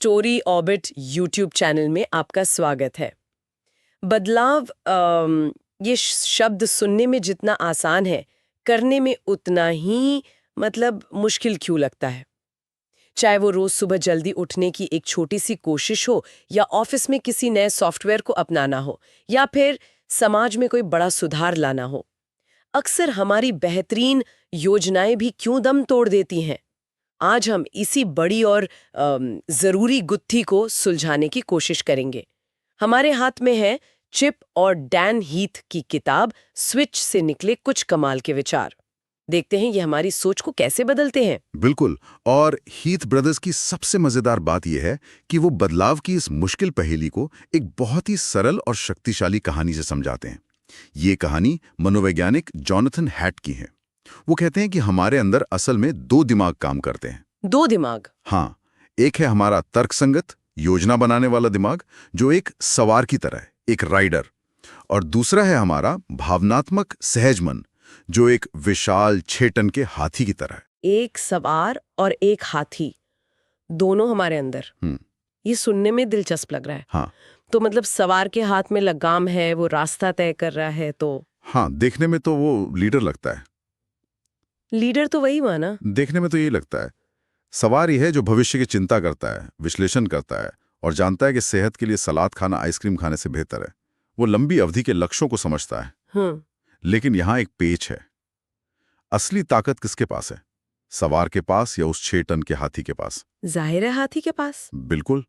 Story orbit YouTube channel में आपका स्वागत है। बदलाव ये शब्द सुनने में जितना आसान है, करने में उतना ही मुश्किल क्यों लगता है। चाहे वो रोज सुबह जल्दी उठने की एक छोटी सी कोशिश हो, या ऑफिस में किसी नए सॉफ्टवेयर को अपनाना हो, या फिर समाज में कोई बड़ा सुधार लाना हो। अक्सर हमारी बेहतरीन योजनाएं भी क्यों दम तोड़ देती हैं। आज हम इसी बड़ी और ज़रूरी गुत्थी को सुलझाने की कोशिश करेंगे। हमारे हाथ में है चिप और डैन हीथ की किताब स्विच से निकले कुछ कमाल के विचार। देखते हैं ये हमारी सोच को कैसे बदलते हैं। बिल्कुल। और हीथ ब्रदर्स की सबसे मजेदार बात यह है कि वो बदलाव की इस मुश्किल पहेली को एक बहुत ही सरल और शक्तिशाली कहानी से समझाते हैं। ये कहानी मनोवैज्ञानिक जॉनथन हैट की है। वो कहते हैं कि हमारे अंदर असल में दो दिमाग काम करते हैं। दो दिमाग? हाँ, एक है हमारा तर्कसंगत योजना बनाने वाला दिमाग, जो एक सवार की तरह है, एक राइडर। और दूसरा है हमारा भावनात्मक सहज मन, जो एक विशाल 6 टन के हाथी की तरह है। एक सवार और एक हाथी, दोनों हमारे अंदर। ये सुनने में दिलचस्प लग रहा है। हाँ। तो सवार के हाथ में लगाम है, वो रास्ता तय कर रहा है। तो हाँ, देखने में तो वो लीडर लगता है। लीडर तो वही माना। देखने में तो यही लगता है। सवार ही है जो भविष्य की चिंता करता है, विश्लेषण करता है और जानता है कि सेहत के लिए सलाद खाना आइसक्रीम खाने से बेहतर है। वो लंबी अवधि के लक्ष्यों को समझता है। लेकिन यहाँ एक पेच है। असली ताकत किसके पास है? सवार के पास या उस 6 टन के हाथी के पास? जाहिर है हाथी के पास। बिल्कुल।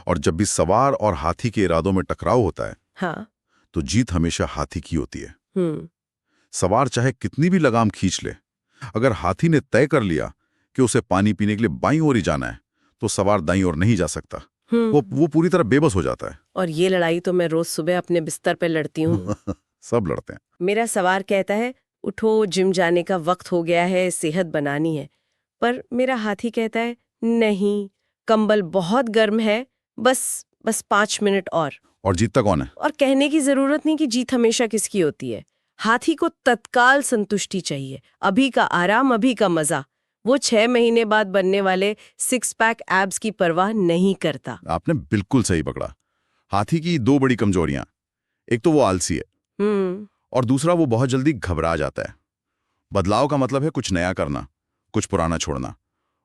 और जब भी सवार और हाथी के इरादों में टकराव होता है, हाँ, तो जीत हमेशा हाथी की होती है। हम्म सवार चाहे कितनी भी लगाम खींच ले, अगर हाथी ने तय कर लिया कि उसे पानी पीने के लिए बाईं ओर ही जाना है, तो सवार दाईं ओर नहीं जा सकता। वो पूरी तरह बेबस हो जाता है। और ये लड़ाई तो मैं रोज सुबह अपने बिस्तर पे लड़ती हूँ। सब लड़ते हैं। मेरा सवार कहता है उठो, जिम जाने का वक्त हो गया है, सेहत बनानी है। पर मेरा हाथी कहता है नहीं, कंबल बहुत गर्म है, बस 5 मिनट और जीतता कौन है? और कहने की जरूरत नहीं कि जीत हमेशा किसकी होती है। हाथी को तत्काल संतुष्टि चाहिए, अभी का आराम, अभी का मजा। वो 6 महीने बाद बनने वाले 6 पैक एब्स की परवाह नहीं करता। आपने बिल्कुल सही पकड़ा। हाथी की 2 बड़ी कमजोरियां, एक तो वो आलसी है और दूसरा वो बहुत जल्दी घबरा जाता है। बदलाव का मतलब है कुछ नया करना, कुछ पुराना छोड़ना,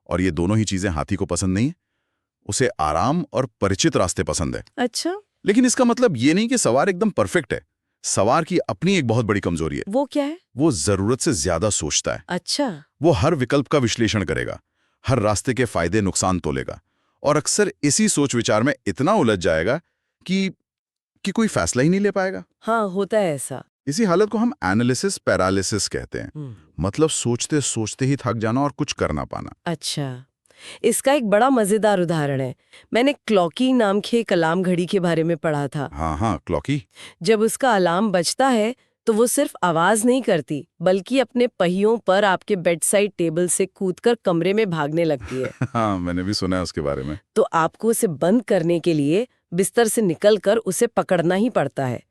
और ये दोनों ही चीजें हाथी को पसंद नहीं है। उसे आराम और परिचित रास्ते पसंद है। अच्छा, लेकिन इसका मतलब ये नहीं कि सवार एकदम परफेक्ट है। सवार की अपनी एक बहुत बड़ी कमजोरी है। वो क्या है? वो जरूरत से ज्यादा सोचता है। अच्छा। वो हर विकल्प का विश्लेषण करेगा, हर रास्ते के फायदे नुकसान तोलेगा, और अक्सर इसी सोच विचार में इतना उलझ जाएगा कि कोई फैसला ही नहीं ले पाएगा। हाँ, होता है ऐसा। इसी हालत को हम एनालिसिस पैरालिसिस कहते हैं। मतलब सोचते सोचते ही थक जाना और कुछ कर ना पाना। अच्छा, इसका एक बड़ा मजेदार उदाहरण है। मैंने क्लॉकी नाम के एक अलार्म घड़ी के बारे में पढ़ा था। हाँ, क्लॉकी। जब उसका अलार्म बजता है तो वो सिर्फ आवाज नहीं करती, बल्कि अपने पहियों पर आपके बेड साइड टेबल से कूदकर कमरे में भागने लगती है। हाँ, मैंने भी सुना है उसके बारे में। तो आपको उसे बंद करने के लिए बिस्तर से निकलकर उसे पकड़ना ही पड़ता है।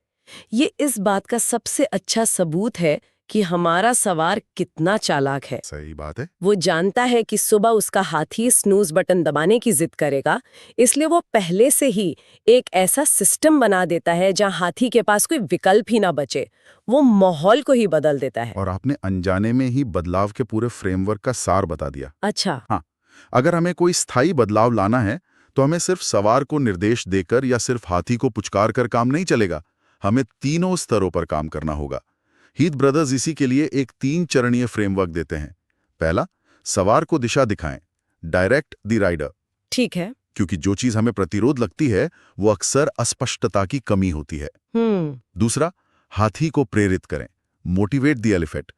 ये इस बात का सबसे अच्छा सबूत है कि हमारा सवार कितना चालाक है। सही बात है। वो जानता है कि सुबह उसका हाथी स्नूज बटन दबाने की जिद करेगा, इसलिए वो पहले से ही एक ऐसा सिस्टम बना देता है जहां हाथी के पास कोई विकल्प ही ना बचे। वो माहौल को ही बदल देता है। और आपने अनजाने में ही बदलाव के पूरे फ्रेमवर्क का सार बता दिया। अच्छा। हाँ, अगर हमें कोई स्थायी बदलाव लाना है, तो हमें सिर्फ सवार को निर्देश देकर या सिर्फ हाथी को पुचकार कर काम नहीं चलेगा। हमें तीनों स्तरों पर काम करना होगा। हीथ ब्रदर्स इसी के लिए एक 3 चरणीय फ्रेमवर्क देते हैं। पहला, सवार को दिशा दिखाएं, डायरेक्ट द राइडर। ठीक है। क्योंकि जो चीज हमें प्रतिरोध लगती है वो अक्सर अस्पष्टता की कमी होती है। दूसरा, हाथी को प्रेरित करें, मोटिवेट द एलिफेंट।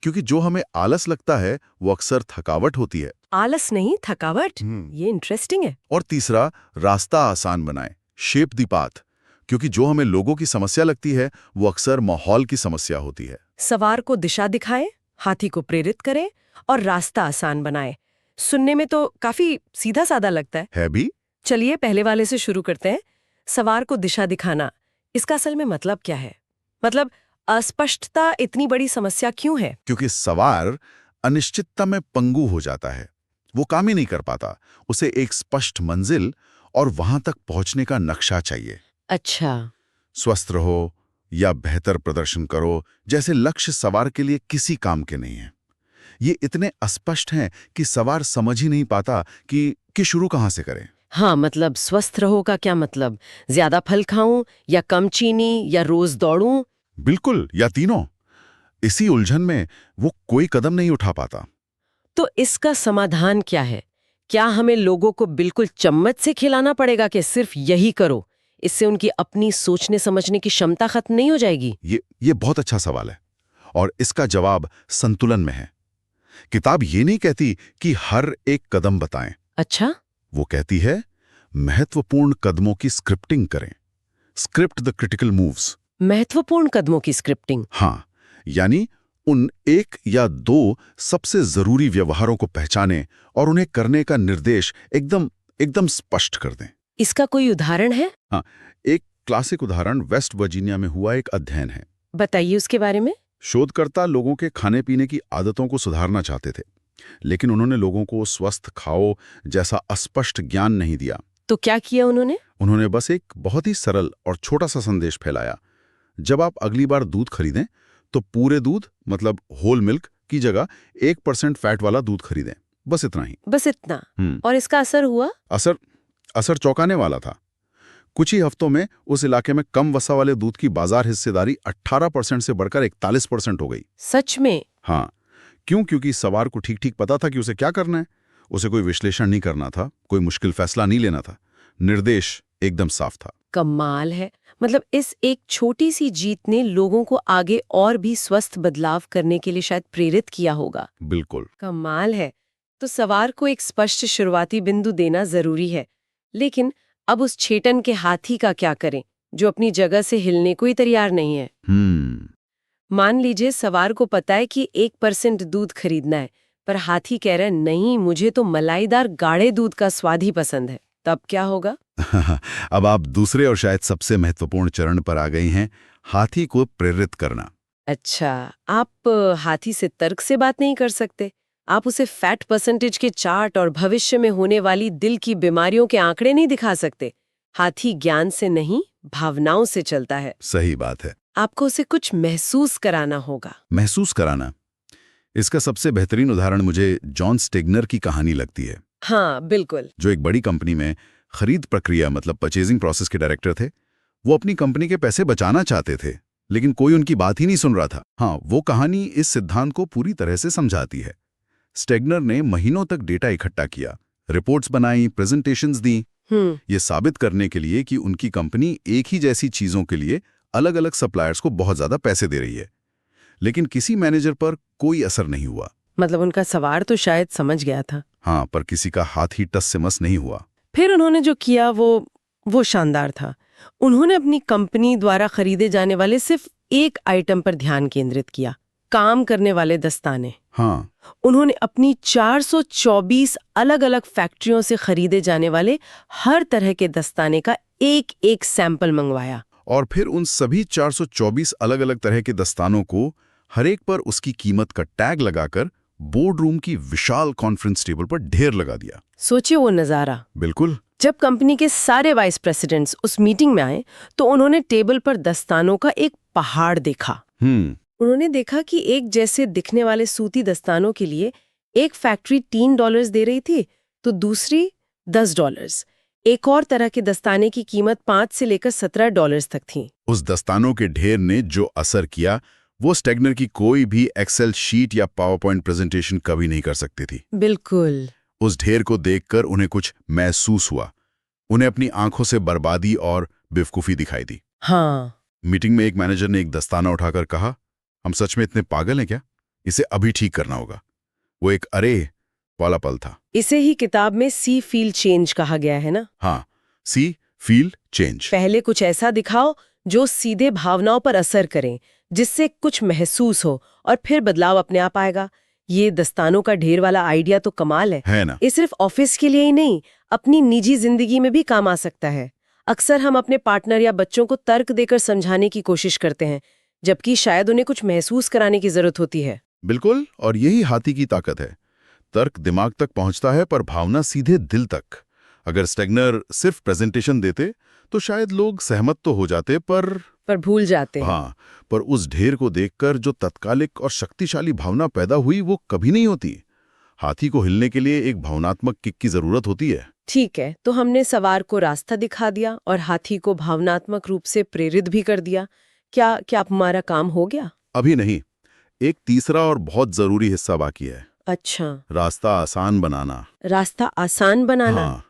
क्योंकि जो हमें आलस लगता है वो अक्सर थकावट होती है। आलस नहीं, थकावट। ये इंटरेस्टिंग है। और तीसरा, रास्ता आसान बनाएं, शेप द पाथ। क्योंकि जो हमें लोगों की समस्या लगती है वो अक्सर माहौल की समस्या होती है। सवार को दिशा दिखाएं, हाथी को प्रेरित करें और रास्ता आसान बनाएं। सुनने में तो काफी सीधा साधा लगता है भी। चलिए पहले वाले से शुरू करते हैं। सवार को दिशा दिखाना, इसका असल में मतलब क्या है? अस्पष्टता इतनी बड़ी समस्या क्यों है? क्योंकि सवार अनिश्चितता में पंगु हो जाता है। वो काम ही नहीं कर पाता। उसे एक स्पष्ट मंजिल और वहां तक पहुंचने का नक्शा चाहिए। अच्छा। स्वस्थ रहो या बेहतर प्रदर्शन करो जैसे लक्ष्य सवार के लिए किसी काम के नहीं है। ये इतने अस्पष्ट हैं कि सवार समझ ही नहीं पाता कि शुरू कहां से करें। हाँ, मतलब स्वस्थ रहो का क्या मतलब? ज्यादा फल खाऊं या कम चीनी या रोज दौड़ूं? बिल्कुल, या तीनों। इसी उलझन में वो कोई कदम नहीं उठा पाता। तो इसका समाधान क्या है? क्या हमें लोगों को बिल्कुल चम्मच से खिलाना पड़ेगा कि सिर्फ यही करो? इससे उनकी अपनी सोचने समझने की क्षमता खत्म नहीं हो जाएगी? ये बहुत अच्छा सवाल है और इसका जवाब संतुलन में है। किताब ये नहीं कहती कि हर एक कदम बताएं। अच्छा। वो कहती है महत्वपूर्ण कदमों की स्क्रिप्टिंग करें। Script the critical moves. महत्वपूर्ण कदमों की स्क्रिप्टिंग। हाँ, यानी उन 1 या 2 सबसे जरूरी व्यवहारों को पहचानें और उन्हें करने का निर्देश एकदम स्पष्ट कर दें। इसका कोई उदाहरण है? हाँ, एक क्लासिक उदाहरण वेस्ट वर्जीनिया में हुआ एक अध्ययन है। बताइए उसके बारे में। शोधकर्ता लोगों के खाने पीने की आदतों को सुधारना चाहते थे, लेकिन उन्होंने लोगों को स्वस्थ खाओ जैसा अस्पष्ट ज्ञान नहीं दिया। तो क्या किया उन्होंने? उन्होंने बस एक बहुत ही सरल और छोटा सा संदेश फैलाया। जब आप अगली बार दूध खरीदें तो पूरे दूध मतलब होल मिल्क की जगह 1% फैट वाला दूध खरीदें। बस इतना ही। बस इतना? और इसका असर हुआ? असर चौंकाने वाला था। कुछ ही हफ्तों में उस इलाके में कम वसा वाले दूध की बाजार हिस्सेदारी 18% से बढ़कर 41% हो गई। सच में? हाँ। क्योंकि सवार को ठीक पता था कि उसे क्या करना है। उसे कोई विश्लेषण नहीं करना था, कोई मुश्किल फैसला नहीं लेना था। निर्देश एकदम साफ था। कमाल है। मतलब इस एक छोटी सी जीत ने लोगों को आगे और भी स्वस्थ बदलाव करने के लिए शायद प्रेरित किया होगा। बिल्कुल। कमाल है। तो सवार को एक स्पष्ट शुरुआती बिंदु देना जरूरी है, लेकिन अब उस छेटन के हाथी का क्या करें जो अपनी जगह से हिलने को ही तैयार नहीं है? मान लीजिए सवार को पता है कि 1% दूध खरीदना है, पर हाथी कह रहा है नहीं, मुझे तो मलाईदार गाढ़े दूध का स्वाद ही पसंद है। तब क्या होगा? अब आप दूसरे और शायद सबसे महत्वपूर्ण चरण पर आ गई हैं, हाथी को प्रेरित करना। अच्छा, आप हाथी से तर्क से बात नहीं कर सकते। आप उसे फैट परसेंटेज के चार्ट और भविष्य में होने वाली दिल की बीमारियों के आंकड़े नहीं दिखा सकते। हाथी ज्ञान से नहीं, भावनाओं से चलता है। सही बात है। आपको उसे कुछ महसूस कराना होगा। महसूस कराना, इसका सबसे बेहतरीन उदाहरण मुझे जॉन स्टेगनर की कहानी लगती है। हाँ, बिल्कुल। जो एक बड़ी कंपनी में खरीद प्रक्रिया मतलब परचेजिंग प्रोसेस के डायरेक्टर थे। वो अपनी कंपनी के पैसे बचाना चाहते थे, लेकिन कोई उनकी बात ही नहीं सुन रहा था। हाँ, वो कहानी इस सिद्धांत को पूरी तरह से समझाती है। स्टेगनर ने महीनों तक डेटा इकट्ठा किया, रिपोर्ट्स बनाई, प्रेजेंटेशंस दी, ये साबित करने के लिए कि उनकी कंपनी एक ही जैसी चीजों के लिए अलग अलग सप्लायर्स को बहुत ज्यादा पैसे दे रही है। लेकिन किसी मैनेजर पर कोई असर नहीं हुआ। मतलब उनका सवार तो शायद समझ गया था। हाँ, पर किसी का हाथ ही टस से मस नहीं हुआ। फिर उन्होंने जो किया वो शानदार था। उन्होंने अपनी कंपनी द्वारा खरीदे जाने वाले सिर्फ एक आइटम पर ध्यान केंद्रित किया, काम करने वाले दस्ताने। हाँ। उन्होंने अपनी 424 अलग अलग फैक्ट्रियों से खरीदे जाने वाले हर तरह के दस्ताने का एक एक सैंपल मंगवाया। और फिर उन सभी 424 अलग अलग तरह के दस्तानों को हर एक पर उसकी कीमत का टैग लगाकर बोर्ड रूम की विशाल कॉन्फ्रेंस टेबल पर ढेर लगा दिया। सोचिए वो नजारा। बिल्कुल। जब कंपनी के सारे वाइस प्रेसिडेंट्स उस मीटिंग में आए तो उन्होंने टेबल पर दस्तानों का एक पहाड़ देखा। उन्होंने देखा कि एक जैसे दिखने वाले सूती दस्तानों के लिए एक फैक्ट्री $3 दे रही थी तो दूसरी $10। एक और तरह के दस्ताने की कीमत $5 से लेकर $17 तक थी। उस दस्तानों के ढेर ने जो असर किया वो स्टेगनर की कोई भी एक्सेल शीट या पावर पॉइंट प्रेजेंटेशन कभी नहीं कर सकती थी। बिल्कुल। उस ढेर को देखकर उन्हें कुछ महसूस हुआ। उन्हें अपनी आंखों से बर्बादी और बेवकूफी दिखाई दी। हाँ। मीटिंग में एक मैनेजर ने एक दस्ताना उठाकर कहा, हम सच में इतने पागल हैं क्या? इसे अभी ठीक करना होगा। वो एक अरे वाला पल था। इसे ही किताब में सी फील चेंज कहा गया है ना? हाँ, सी फील चेंज। पहले कुछ ऐसा दिखाओ जो सीधे भावनाओं पर असर करें, जिससे कुछ महसूस हो, और फिर बदलाव अपने आप आएगा। ये दस्तानों का ढेर वाला आइडिया तो कमाल है ना? ये सिर्फ ऑफिस के लिए ही नहीं, अपनी निजी जिंदगी में भी काम आ सकता है। अक्सर हम अपने पार्टनर या बच्चों को तर्क देकर समझाने की कोशिश करते हैं, जबकि शायद उन्हें कुछ महसूस कराने की जरूरत होती है। बिल्कुल, और यही हाथी की ताकत है। तर्क दिमाग तक पहुंचता है पर भावना सीधे दिल तक। अगर स्टेगनर सिर्फ प्रेजेंटेशन देते तो शायद लोग सहमत तो हो जाते, पर भूल जाते हैं। हाँ, पर उस ढेर को देखकर जो तत्कालिक और शक्तिशाली भावना पैदा हुई वो कभी नहीं होती। हाथी को हिलने के लिए एक भावनात्मक किक की जरूरत होती है। ठीक है, तो हमने सवार को रास्ता दिखा दिया और हाथी को भावनात्मक रूप से प्रेरित भी कर दिया। क्या हमारा काम हो गया? अभी नहीं, एक तीसरा और बहुत जरूरी हिस्सा बाकी है। अच्छा, रास्ता आसान बनाना। रास्ता आसान बनाना। हाँ,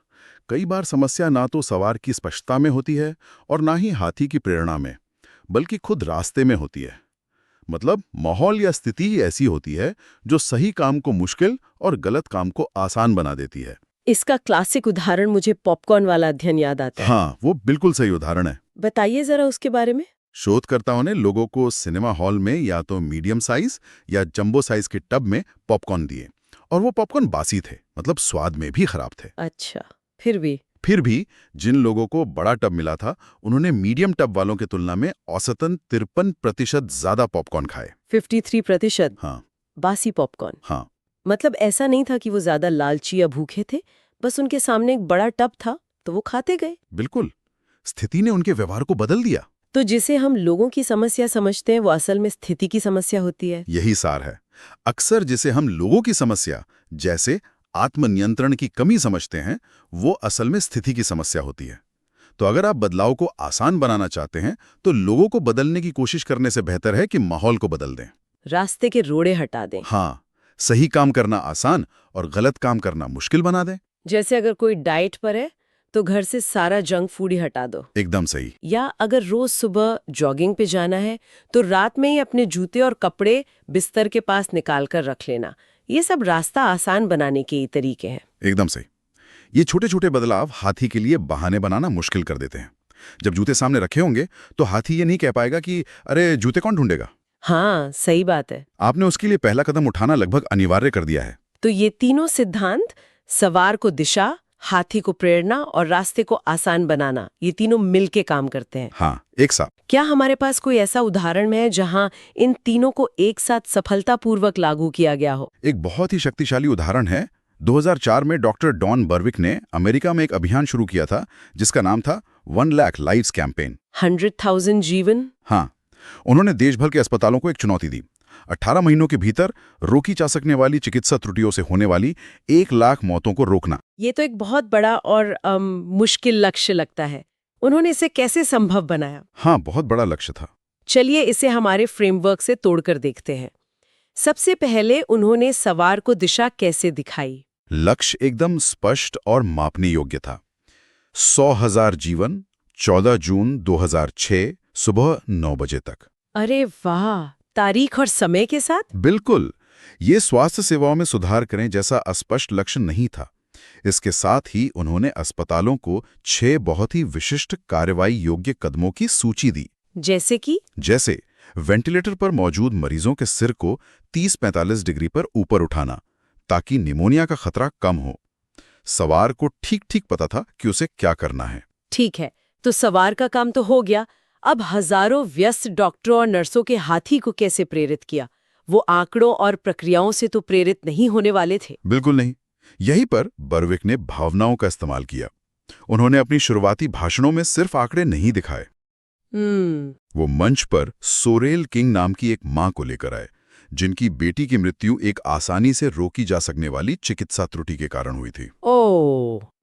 कई बार समस्या ना तो सवार की स्पष्टता में होती है और ना ही हाथी की प्रेरणा में, बल्कि खुद रास्ते में होती है। मतलब माहौल या स्थिति ही ऐसी होती है जो सही काम को मुश्किल और गलत काम को आसान बना देती है। इसका क्लासिक उदाहरण मुझे पॉपकॉर्न वाला अध्ययन याद आता है। हाँ, वो बिल्कुल सही उदाहरण है। बताइए जरा उसके बारे में। शोधकर्ताओं ने लोगों को सिनेमा हॉल में या तो मीडियम साइज या जंबो साइज के टब में पॉपकॉर्न दिए और वो पॉपकॉर्न बासी थे, मतलब स्वाद में भी खराब थे। अच्छा, फिर भी जिन लोगों को बड़ा टब मिला था उन्होंने मीडियम टब वालों की तुलना में औसतन 53% ज्यादा पॉपकॉर्न खाए। 53%? हाँ बासी पॉपकॉर्न। हाँ, मतलब ऐसा नहीं था कि वो ज्यादा लालची या भूखे थे, बस उनके सामने एक बड़ा टब था तो वो खाते गए। बिल्कुल। स्थिति ने उनके व्यवहार को बदल दिया। तो जिसे हम लोगों की समस्या समझते हैं वो असल में स्थिति की समस्या होती है। यही सार है। अक्सर जिसे हम लोगों की समस्या जैसे आत्मनियंत्रण की कमी समझते हैं वो असल में स्थिति की समस्या होती है। तो अगर आप बदलाव को आसान बनाना चाहते हैं तो लोगों को बदलने की कोशिश करने से बेहतर है कि माहौल को बदल दें। रास्ते के रोड़े हटा दें। हाँ, सही काम करना आसान और गलत काम करना मुश्किल बना दें। जैसे अगर कोई डाइट पर है तो घर से सारा जंक फूड ही हटा दो। एकदम सही। या अगर रोज सुबह जॉगिंग पे जाना है तो रात में ही अपने जूते और कपड़े बिस्तर के पास निकाल कर रख लेना। ये सब रास्ता आसान बनाने के तरीके हैं। एकदम सही। ये छोटे छोटे बदलाव हाथी के लिए बहाने बनाना मुश्किल कर देते हैं। जब जूते सामने रखे होंगे तो हाथी ये नहीं कह पाएगा कि अरे जूते कौन ढूंढेगा। हाँ, सही बात है। आपने उसके लिए पहला कदम उठाना लगभग अनिवार्य कर दिया है। तो ये तीनों सिद्धांत, सवार को दिशा, हाथी को प्रेरणा और रास्ते को आसान बनाना, ये तीनों मिलके काम करते हैं। हाँ, एक साथ। क्या हमारे पास कोई ऐसा उदाहरण है जहां इन तीनों को एक साथ सफलतापूर्वक लागू किया गया हो? एक बहुत ही शक्तिशाली उदाहरण है। 2004 में डॉक्टर डॉन बर्विक ने अमेरिका में एक अभियान शुरू किया था जिसका नाम था 1 लाख लाइव्स कैंपेन। 100,000 जीवन। हाँ, उन्होंने देश भर के अस्पतालों को एक चुनौती दी। 18 महीनों के भीतर रोकी जा सकने वाली चिकित्सा त्रुटियों से होने वाली 1 लाख मौतों को रोकना। ये तो एक बहुत बड़ा और मुश्किल लक्ष्य लगता है। उन्होंने इसे कैसे संभव बनाया? हाँ, बहुत बड़ा लक्ष्य था। चलिए इसे हमारे फ्रेमवर्क से तोड़कर देखते हैं। सबसे पहले उन्होंने सवार को दिशा कैसे दिखाई? लक्ष्य एकदम स्पष्ट और मापने योग्य था। 100,000 जीवन, 14 जून 2006 सुबह 9 बजे तक। अरे वाह, तारीख और समय के साथ? बिल्कुल। ये स्वास्थ्य सेवाओं में सुधार करें जैसा अस्पष्ट लक्ष्य नहीं था। इसके साथ ही उन्होंने अस्पतालों को 6 बहुत ही विशिष्ट कार्रवाई योग्य कदमों की सूची दी। जैसे वेंटिलेटर पर मौजूद मरीजों के सिर को 30-45 डिग्री पर ऊपर उठाना ताकि निमोनिया का खतरा कम हो। सवार को ठीक पता था कि उसे क्या करना है। ठीक है, तो सवार का काम तो हो गया। अब हजारों व्यस्त डॉक्टरों और नर्सों के हाथी को कैसे प्रेरित किया? वो आंकड़ों और प्रक्रियाओं से तो प्रेरित नहीं होने वाले थे। बिल्कुल नहीं। यहीं पर बर्विक ने भावनाओं का इस्तेमाल किया। उन्होंने अपनी शुरुआती भाषणों में सिर्फ आंकड़े नहीं दिखाए। वो मंच पर सोरेल किंग नाम की एक मां को लेकर आए जिनकी बेटी की मृत्यु एक आसानी से रोकी जा सकने वाली चिकित्सा त्रुटि के कारण हुई थी।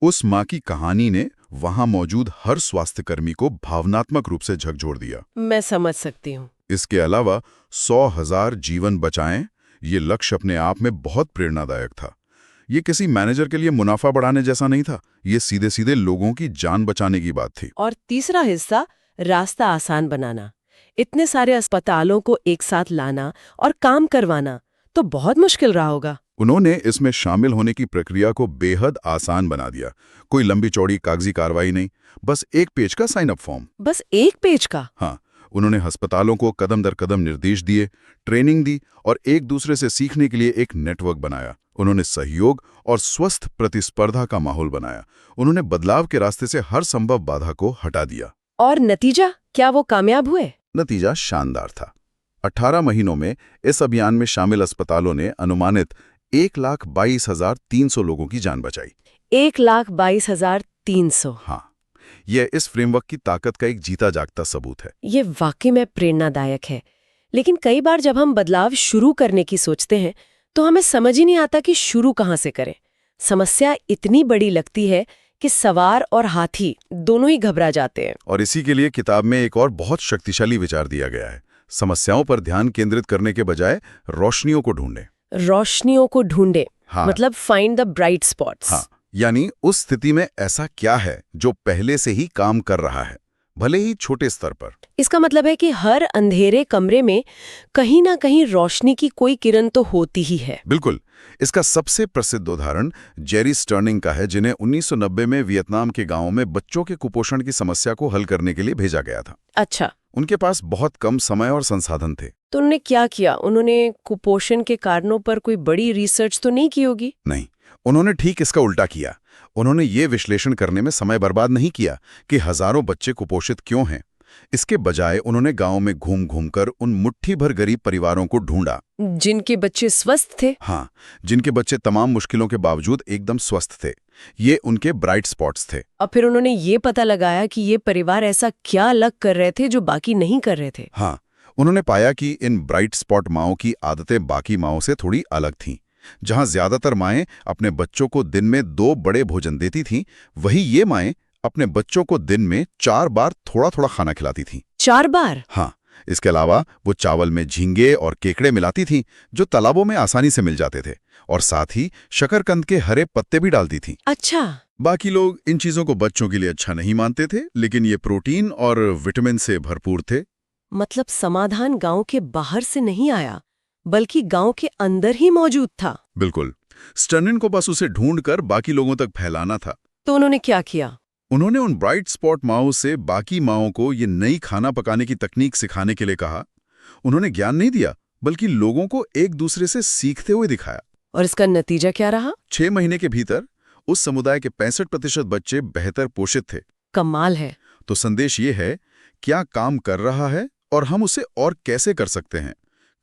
उस मां की कहानी ने वहां मौजूद हर स्वास्थ्यकर्मी को भावनात्मक रूप से झकझोर दिया। मैं समझ सकती हूँ। इसके अलावा 100,000 जीवन बचाएं, ये लक्ष्य अपने आप में बहुत प्रेरणादायक था। ये किसी मैनेजर के लिए मुनाफा बढ़ाने जैसा नहीं था, ये सीधे सीधे लोगों की जान बचाने की बात थी। और तीसरा हिस्सा, रास्ता आसान बनाना। इतने सारे अस्पतालों को एक साथ लाना और काम करवाना तो बहुत मुश्किल रहा होगा। उन्होंने इसमें शामिल होने की प्रक्रिया को बेहद आसान बना दिया। कोई लंबी चौड़ी कागजी कार्रवाई नहीं, बस एक पेज का साइन अप फॉर्म। बस एक पेज का? हाँ, उन्होंने अस्पतालों को कदम दर कदम निर्देश दिए, ट्रेनिंग दी और एक दूसरे से सीखने के लिए एक नेटवर्क बनाया। उन्होंने सहयोग और स्वस्थ प्रतिस्पर्धा का माहौल बनाया। उन्होंने बदलाव के रास्ते से हर संभव बाधा को हटा दिया। और नतीजा, क्या वो कामयाब हुए? नतीजा शानदार था। 18 महीनों में इस अभियान में शामिल अस्पतालों ने अनुमानित 1,22,300 लोगों की जान बचाई। 1,22,300 300। हाँ, यह इस फ्रेमवर्क की ताकत का एक जीता जागता सबूत है। ये वाकई में प्रेरणादायक है। लेकिन कई बार जब हम बदलाव शुरू करने की सोचते हैं तो हमें समझ ही नहीं आता कि शुरू कहाँ से करें। समस्या इतनी बड़ी लगती है कि सवार और हाथी दोनों ही घबरा जाते हैं। और इसी के लिए किताब में एक और बहुत शक्तिशाली विचार दिया गया है। समस्याओं पर ध्यान केंद्रित करने के बजाय रोशनियों को ढूंढें। रोशनियों को ढूंढे, हाँ। मतलब फाइंड द ब्राइट स्पॉट्स। हाँ, यानी उस स्थिति में ऐसा क्या है जो पहले से ही काम कर रहा है, भले ही छोटे स्तर पर। इसका मतलब है कि हर अंधेरे कमरे में कहीं ना कहीं रोशनी की कोई किरण तो होती ही है। बिल्कुल। इसका सबसे प्रसिद्ध उदाहरण जेरी स्टर्निंग का है, जिन्हें 1990 में वियतनाम के गांवों में बच्चों के कुपोषण की समस्या को हल करने के लिए भेजा गया था। अच्छा, उनके पास बहुत कम समय और संसाधन थे। तो उन्होंने क्या किया? उन्होंने कुपोषण के कारणों पर कोई बड़ी रिसर्च तो नहीं की होगी? नहीं, उन्होंने ठीक इसका उल्टा किया। उन्होंने ये विश्लेषण करने में समय बर्बाद नहीं किया कि हजारों बच्चे कुपोषित क्यों हैं। इसके बजाय उन्होंने गांव में घूम घूमकर उन मुट्ठी भर गरीब परिवारों को ढूंढा जिनके बच्चे स्वस्थ थे। हाँ, जिनके बच्चे तमाम मुश्किलों के बावजूद एकदम स्वस्थ थे। ये उनके ब्राइट स्पॉट्स थे। और फिर उन्होंने ये पता लगाया कि ये परिवार ऐसा क्या अलग कर रहे थे जो बाकी नहीं कर रहे थे। हाँ, उन्होंने पाया कि इन ब्राइट स्पॉट माओं की आदतें बाकी माओं से थोड़ी अलग थीं। जहां ज्यादातर माएं अपने बच्चों को दिन में 2 बड़े भोजन देती थीं, वहीं ये माएं अपने बच्चों को दिन में 4 बार थोड़ा-थोड़ा खाना खिलाती थीं। 4 बार? हाँ, इसके अलावा वो चावल में झींगे और केकड़े मिलाती थीं, जो तालाबों में आसानी से मिल जाते थे, और साथ ही शकरकंद के हरे पत्ते भी डालती थीं। अच्छा। बाकी लोग इन चीजों को बच्चों के लिए अच्छा नहीं मानते थे, लेकिन ये प्रोटीन और विटामिन से भरपूर थे। मतलब समाधान गांव के बाहर से नहीं आया, बल्कि गांव के अंदर ही मौजूद था। बिल्कुल। स्टर्निन को बस उसे ढूंढकर बाकी लोगों तक फैलाना था। तो उन्होंने क्या किया? उन्होंने उन ब्राइट स्पॉट माओं से बाकी माओं को ये नई खाना पकाने की तकनीक सिखाने के लिए कहा। उन्होंने ज्ञान नहीं दिया, बल्कि लोगों को एक दूसरे से सीखते हुए दिखाया। और इसका नतीजा क्या रहा? 6 महीने के भीतर उस समुदाय के 65% बच्चे बेहतर पोषित थे। कमाल है। तो संदेश ये है, क्या काम कर रहा है और हम उसे और कैसे कर सकते हैं।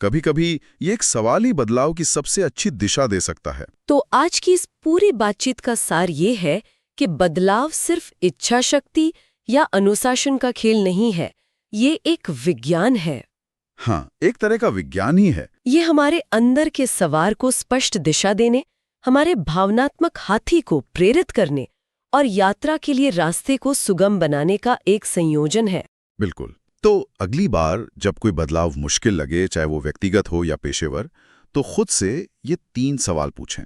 कभी-कभी ये एक सवाल ही बदलाव की सबसे अच्छी दिशा दे सकता है। तो आज की इस पूरी बातचीत का सार ये है कि बदलाव सिर्फ इच्छा शक्ति या अनुशासन का खेल नहीं है, ये एक विज्ञान है। हाँ, एक तरह का विज्ञान ही है। ये हमारे अंदर के सवार को स्पष्ट दिशा देने, हमारे भावनात्मक हाथी को प्रेरित करने और यात्रा के लिए रास्ते को सुगम बनाने का एक संयोजन है। बिल्कुल। तो अगली बार जब कोई बदलाव मुश्किल लगे, चाहे वो व्यक्तिगत हो या पेशेवर, तो खुद से ये 3 सवाल पूछें।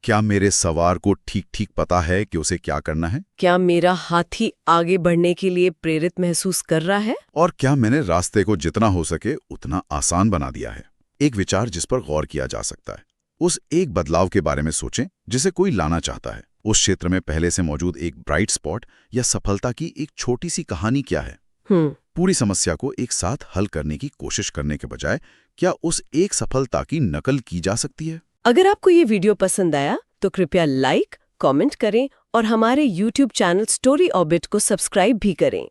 क्या मेरे सवार को ठीक-ठीक पता है कि उसे क्या करना है? क्या मेरा हाथी आगे बढ़ने के लिए प्रेरित महसूस कर रहा है? और क्या मैंने रास्ते को जितना हो सके उतना आसान बना दिया है? एक विचार जिस पर गौर किया जा सकता है। उस एक बदलाव के बारे में सोचें जिसे कोई लाना चाहता है। उस क्षेत्र में पहले से मौजूद एक ब्राइट स्पॉट या सफलता की एक छोटी सी कहानी क्या है? पूरी समस्या को एक साथ हल करने की कोशिश करने के बजाय क्या उस एक सफलता की नकल की जा सकती है? अगर आपको ये वीडियो पसंद आया तो कृपया लाइक, कमेंट करें और हमारे YouTube चैनल स्टोरी ऑर्बिट को सब्सक्राइब भी करें।